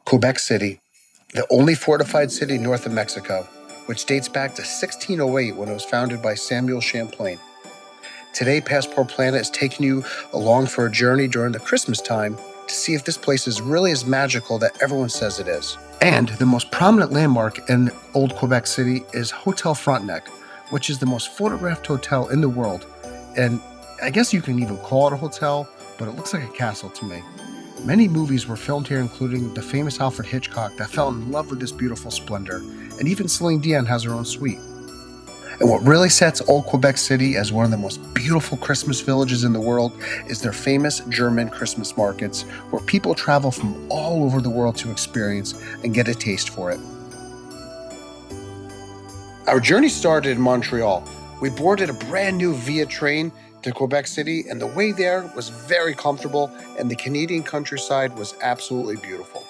Quebec City, the only fortified city north of Mexico, which dates back to 1608 when it was founded by Samuel Champlain. Today, Passport Planet is taking you along for a journey during the Christmas time to see if this place is really as magical that everyone says it is. And the most prominent landmark in Old Quebec City is Hotel Frontenac, which is the most photographed hotel in the world. And I guess you can even call it a hotel, but it looks like a castle to me. Many movies were filmed here, including the famous Alfred Hitchcock that fell in love with this beautiful splendor, and even Celine Dion has her own suite. And what really sets Old Quebec City as one of the most beautiful Christmas villages in the world is their famous German Christmas markets, where people travel from all over the world to experience and get a taste for it. Our journey started in Montreal. We boarded a brand new Via train to Quebec City, and the way there was very comfortable, and the Canadian countryside was absolutely beautiful.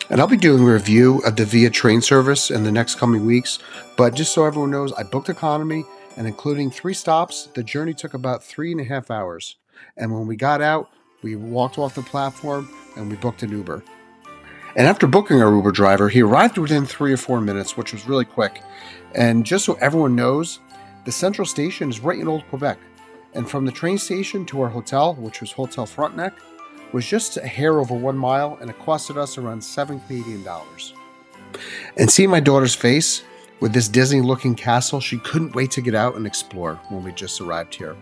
And I'll be doing a review of the Via train service in the next coming weeks, but just so everyone knows, I booked economy, and including 3 stops, the journey took about 3.5 hours. And when we got out, we walked off the platform and we booked an Uber. And after booking our Uber driver, he arrived within 3 or 4 minutes, which was really quick. And just so everyone knows, the central station is right in Old Quebec. And from the train station to our hotel, which was Hotel Frontenac, was just a hair over 1 mile, and it costed us around $7 Canadian. And seeing my daughter's face with this Disney-looking castle, she couldn't wait to get out and explore when we just arrived here.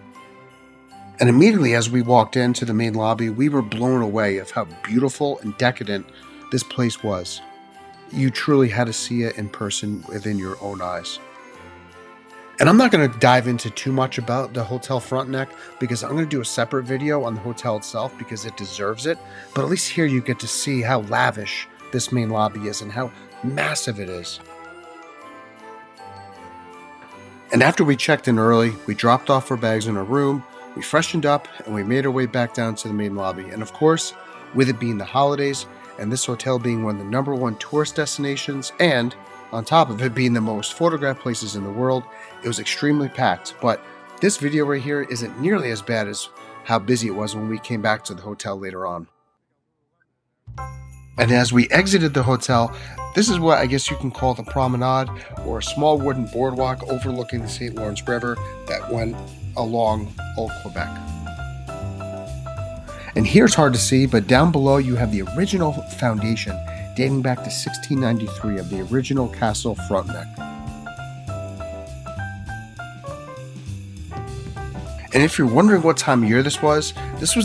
And immediately as we walked into the main lobby, we were blown away of how beautiful and decadent this place was. You truly had to see it in person within your own eyes. And I'm not going to dive into too much about the Hotel Frontenac because I'm going to do a separate video on the hotel itself because it deserves it. But at least here you get to see how lavish this main lobby is and how massive it is. And after we checked in early, we dropped off our bags in our room, we freshened up, and we made our way back down to the main lobby. And of course, with it being the holidays and this hotel being one of the #1 tourist destinations, and on top of it being the most photographed places in the world, it was extremely packed. But this video right here isn't nearly as bad as how busy it was when we came back to the hotel later on. And as we exited the hotel, this is what I guess you can call the promenade, or a small wooden boardwalk overlooking the St. Lawrence River that went along Old Quebec. And here it's hard to see, but down below you have the original foundation dating back to 1693 of the original Castle Frontenac. And if you're wondering what time of year this was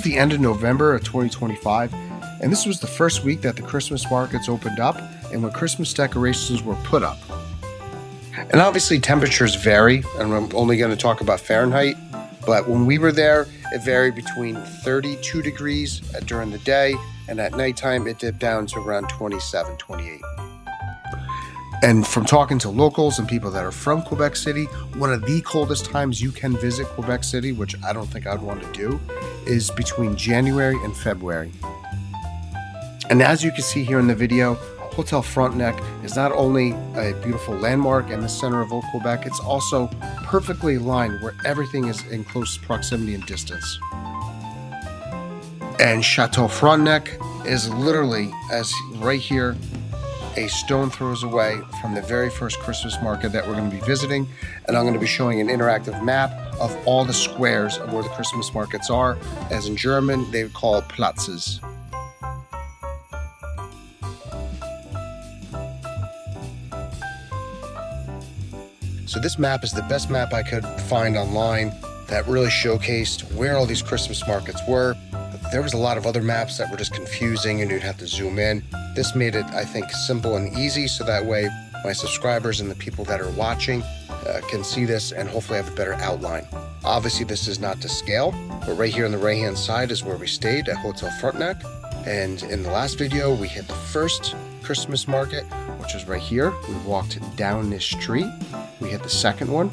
the end of November of 2025, and this was the first week that the Christmas markets opened up and when Christmas decorations were put up. And obviously temperatures vary, and I'm only going to talk about Fahrenheit, but when we were there, it varied between 32 degrees during the day, and at nighttime it dipped down to around 27, 28. And from talking to locals and people that are from Quebec City, one of the coldest times you can visit Quebec City, which I don't think I'd want to do, is between January and February. And as you can see here in the video, Hotel Frontenac is not only a beautiful landmark in the center of Old Quebec, it's also perfectly aligned where everything is in close proximity and distance. And Chateau Frontenac is literally, as right here, a stone throws away from the very first Christmas market that we're going to be visiting. And I'm going to be showing an interactive map of all the squares of where the Christmas markets are. As in German, they would call it Platzes. So this map is the best map I could find online that really showcased where all these Christmas markets were. There was a lot of other maps that were just confusing and you'd have to zoom in. This made it, I think, simple and easy, so that way my subscribers and the people that are watching can see this and hopefully have a better outline. Obviously, this is not to scale, but right here on the right-hand side is where we stayed at Hotel Frontenac. And in the last video, we hit the first Christmas market, which is right here. We walked down this street. We hit the second one.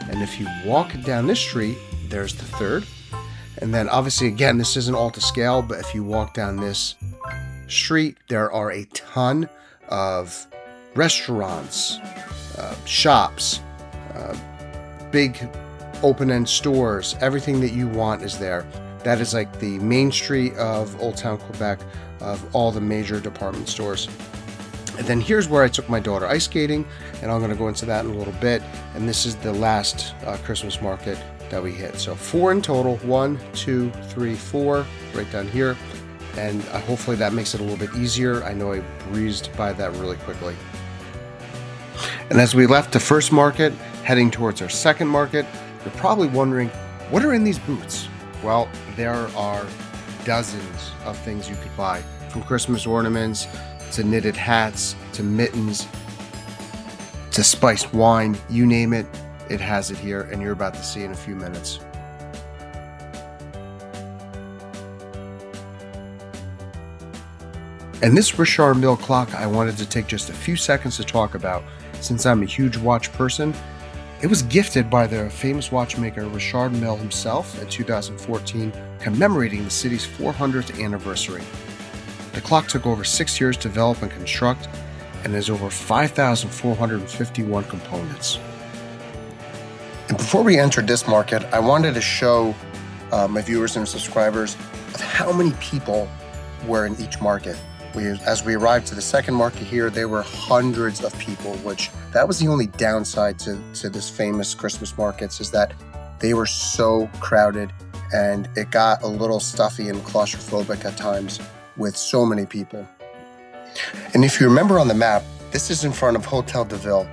And if you walk down this street, there's the third. And then obviously, again, this isn't all to scale, but if you walk down this street, there are a ton of restaurants, shops, big open-end stores. Everything that you want is there. That is like the main street of Old Town Quebec. of all the major department stores. And then here's where I took my daughter ice skating, and I'm going to go into that in a little bit. And this is the last Christmas market that we hit. So 4 in total, 1, 2, 3, 4, right down here. And hopefully that makes it a little bit easier. I know I breezed by that really quickly. And as we left the first market, heading towards our second market, you're probably wondering, what are in these booths? Well, there are dozens of things you could buy, from Christmas ornaments to knitted hats to mittens to spiced wine, you name it, it has it here, and you're about to see in a few minutes. And this Richard Mille clock I wanted to take just a few seconds to talk about, since I'm a huge watch person. It was gifted by the famous watchmaker Richard Mille himself in 2014, commemorating the city's 400th anniversary. The clock took over 6 years to develop and construct, and has over 5,451 components. And before we entered this market, I wanted to show my viewers and subscribers of how many people were in each market. As we arrived to the second market here, there were hundreds of people, which that was the only downside to this famous Christmas markets, is that they were so crowded and it got a little stuffy and claustrophobic at times with so many people. And if you remember on the map, this is in front of Hotel de Ville,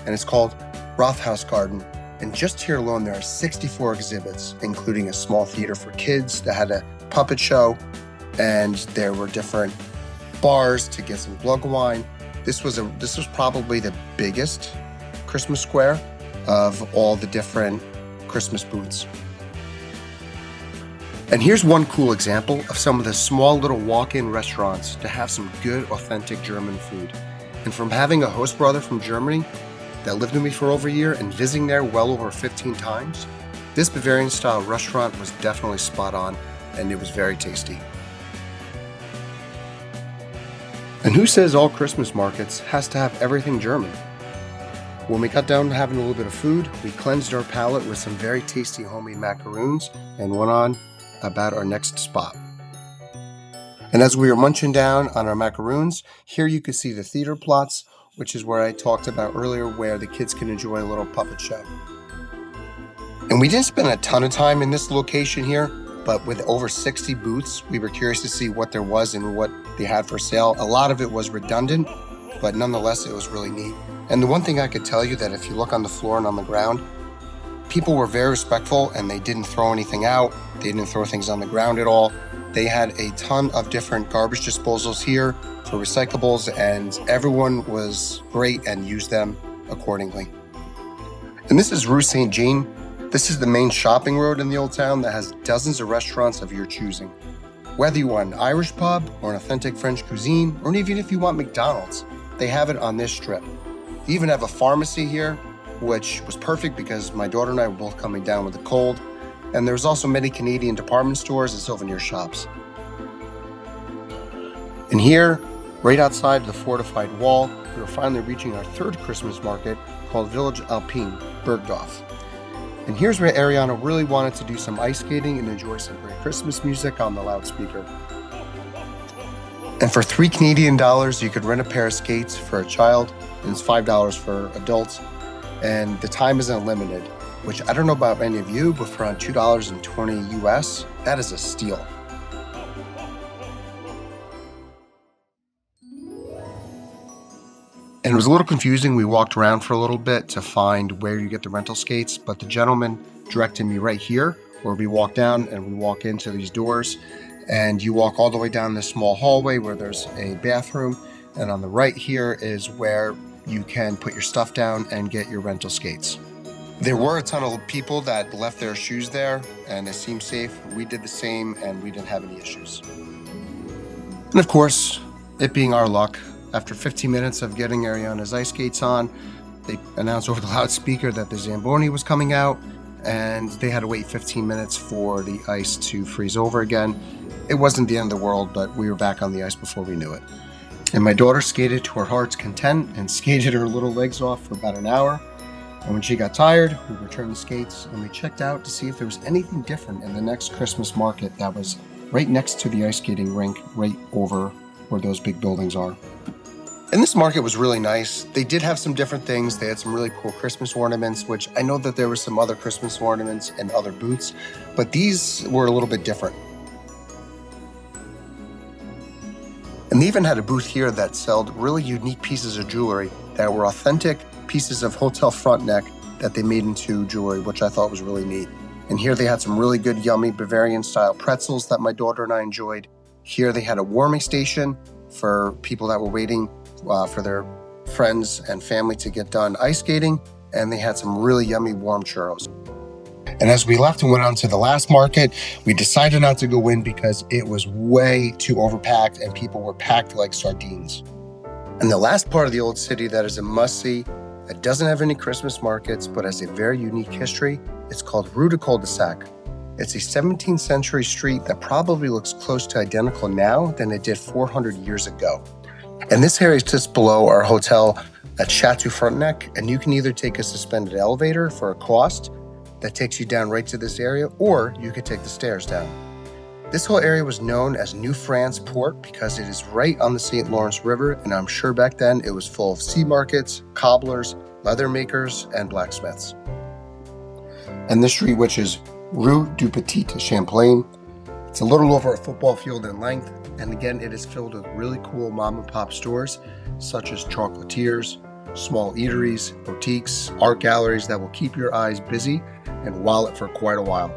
and it's called Rothaus Garden. And just here alone, there are 64 exhibits, including a small theater for kids that had a puppet show, and there were different bars to get some glug wine. This was probably the biggest Christmas square of all the different Christmas booths. And here's one cool example of some of the small little walk-in restaurants to have some good, authentic German food. And from having a host brother from Germany that lived with me for over a year and visiting there well over 15 times, this Bavarian-style restaurant was definitely spot on, and it was very tasty. And who says all Christmas markets has to have everything German? When we got down to having a little bit of food, we cleansed our palate with some very tasty homemade macaroons and went on about our next spot. And as we were munching down on our macaroons, here you can see the theater plots, which is where I talked about earlier, where the kids can enjoy a little puppet show. And we didn't spend a ton of time in this location here, but with over 60 booths, we were curious to see what there was and what they had for sale. A lot of it was redundant, but nonetheless, it was really neat. And the one thing I could tell you, that if you look on the floor and on the ground, people were very respectful and they didn't throw anything out. They didn't throw things on the ground at all. They had a ton of different garbage disposals here for recyclables, and everyone was great and used them accordingly. And this is Rue Saint Jean. This is the main shopping road in the old town that has dozens of restaurants of your choosing. Whether you want an Irish pub or an authentic French cuisine, or even if you want McDonald's, they have it on this strip. They even have a pharmacy here, which was perfect because my daughter and I were both coming down with a cold. And there's also many Canadian department stores and souvenir shops. And here, right outside the fortified wall, we were finally reaching our third Christmas market called Village Alpine, Bergdorf. And here's where Ariana really wanted to do some ice skating and enjoy some great Christmas music on the loudspeaker. And for $3 Canadian, you could rent a pair of skates for a child, and it's $5 for adults. And the time is unlimited, which I don't know about any of you, but for around $2.20 US, that is a steal. And it was a little confusing. We walked around for a little bit to find where you get the rental skates, but the gentleman directed me right here, where we walk down and we walk into these doors, and you walk all the way down this small hallway where there's a bathroom, and on the right here is where you can put your stuff down and get your rental skates. There were a ton of people that left their shoes there, and it seemed safe. We did the same, and we didn't have any issues. And of course, it being our luck, after 15 minutes of getting Ariana's ice skates on, they announced over the loudspeaker that the Zamboni was coming out, and they had to wait 15 minutes for the ice to freeze over again. It wasn't the end of the world, but we were back on the ice before we knew it. And my daughter skated to her heart's content and skated her little legs off for about an hour. And when she got tired, we returned the skates and we checked out to see if there was anything different in the next Christmas market that was right next to the ice skating rink, right over where those big buildings are. And this market was really nice. They did have some different things. They had some really cool Christmas ornaments, which I know that there were some other Christmas ornaments and other booths, but these were a little bit different. And they even had a booth here that sold really unique pieces of jewelry that were authentic pieces of Hotel Frontenac that they made into jewelry, which I thought was really neat. And here they had some really good, yummy Bavarian-style pretzels that my daughter and I enjoyed. Here they had a warming station for people that were waiting for their friends and family to get done ice skating, and they had some really yummy warm churros. And as we left and went on to the last market, we decided not to go in because it was way too overpacked and people were packed like sardines. And the last part of the old city that is a must-see, that doesn't have any Christmas markets but has a very unique history, it's called Rue de Cul-de-Sac. It's a 17th century street that probably looks close to identical now than it did 400 years ago. And this area is just below our hotel at Château Frontenac, and you can either take a suspended elevator for a cost that takes you down right to this area, or you could take the stairs down. This whole area was known as New France Port because it is right on the St. Lawrence River, and I'm sure back then it was full of sea markets, cobblers, leather makers, and blacksmiths. And this street, which is Rue du Petit Champlain, it's a little over a football field in length, and again, it is filled with really cool mom and pop stores, such as chocolatiers, small eateries, boutiques, art galleries that will keep your eyes busy and wallet for quite a while.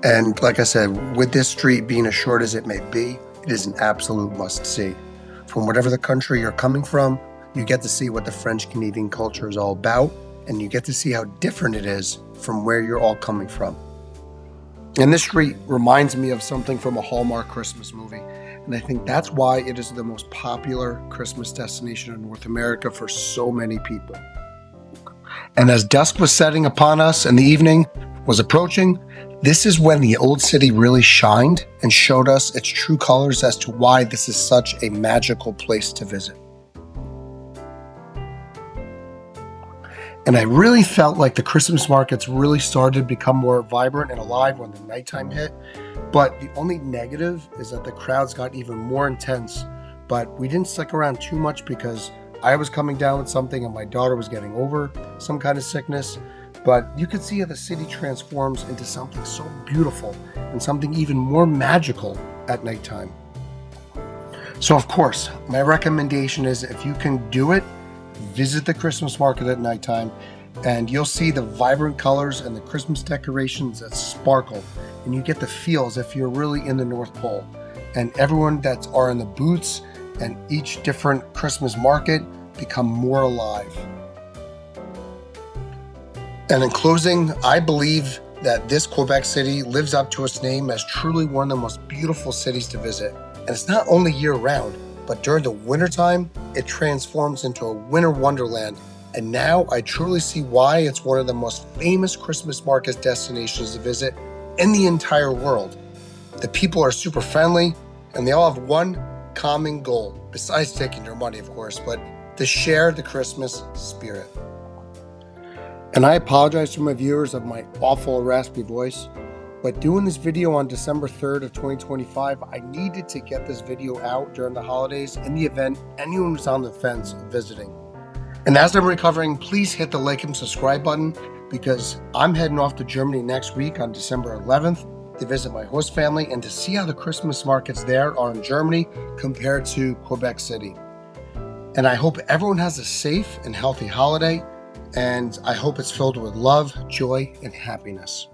And like I said, with this street being as short as it may be, it is an absolute must-see. From whatever the country you're coming from, you get to see what the French-Canadian culture is all about, and you get to see how different it is from where you're all coming from. And this street reminds me of something from a Hallmark Christmas movie, and I think that's why it is the most popular Christmas destination in North America for so many people. And as dusk was setting upon us and the evening was approaching, this is when the old city really shined and showed us its true colors as to why this is such a magical place to visit. And I really felt like the Christmas markets really started to become more vibrant and alive when the nighttime hit. But the only negative is that the crowds got even more intense. But we didn't stick around too much because I was coming down with something and my daughter was getting over some kind of sickness. But you could see how the city transforms into something so beautiful and something even more magical at nighttime. So of course, my recommendation is if you can do it, visit the Christmas market at nighttime, and you'll see the vibrant colors and the Christmas decorations that sparkle, and you get the feel as if you're really in the North Pole. And everyone that are in the booths and each different Christmas market become more alive. And in closing, I believe that this Quebec City lives up to its name as truly one of the most beautiful cities to visit. And it's not only year-round, but during the wintertime, it transforms into a winter wonderland. And now I truly see why it's one of the most famous Christmas market destinations to visit in the entire world. The people are super friendly, and they all have one common goal, besides taking your money, of course, but to share the Christmas spirit. And I apologize to my viewers of my awful raspy voice, but doing this video on December 3rd of 2025, I needed to get this video out during the holidays in the event anyone was on the fence of visiting. And as I'm recovering, please hit the like and subscribe button because I'm heading off to Germany next week on December 11th to visit my host family and to see how the Christmas markets there are in Germany compared to Quebec City. And I hope everyone has a safe and healthy holiday, and I hope it's filled with love, joy, and happiness.